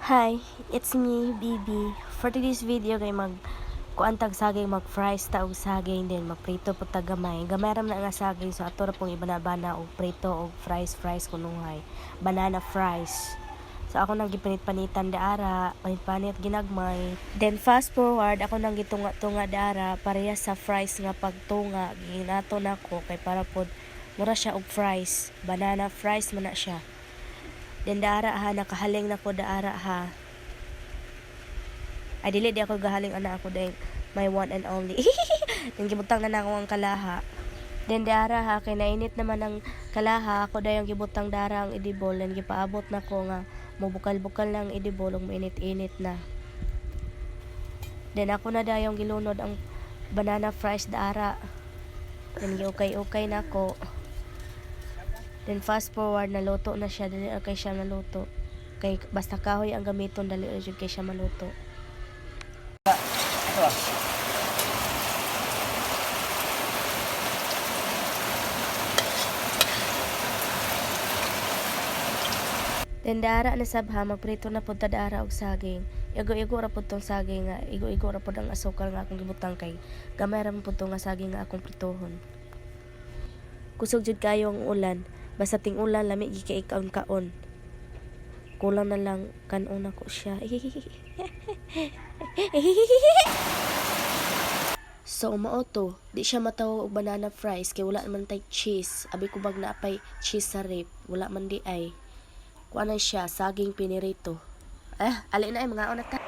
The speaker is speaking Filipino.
Hi, it's me, Bibi. For today's video kay kuan tag saging, mag-fries ta og saging, din magprito po tag gamay. Gamay ram na nga saging, so ato ra pong ibana-bana og prito og fries kunuhay. Banana fries. So ako nang gipanit-panitan daara, panit-panit ginagmay. Then fast forward, ako nang gitunga-tunga daara pareha sa fries nga pagtunga. Ginato nako kay para pod mura siya og fries. Banana fries man na siya. Then daara ha, nakahaling na ko daara ha. Ay dili di ako gahaling ana ako dahil my one and only. Then gibutang na ako ang kalaha. Then daara ha, kay nainit naman ang kalaha, ako dayong gibutang daara ang idibol. Then gipaabot na ko nga mubukal-bukal na ang idibol ug mainit-init na. Then ako na dayong gilunod ang banana fries daara. Then giukay-ukay na ko. Then fast forward, naluto na siya, dali kay siya naluto. Kay basta kahoy ang gamiton, dali jud kay siya maluto. Ito ah. Then daara na sabha, magprito na pud ta daara og saging. Igo-igo ra pud tong saging nga, igo-igo ra pud ang asukal nga akong gibutang kay gamay ra pud tong nga saging nga akong pritohon. Kusog jud kayo ang ulan, basta ting ulan lami gi kay kaon-kaon. Kulang na lang kanon ako siya. So mauto, di siya matawo og banana fries kay wala man tay cheese. Abi ko bag na apay cheese sa rip, wala man di ay. Kuan na siya saging pinirito. Alin na ay mga una ta.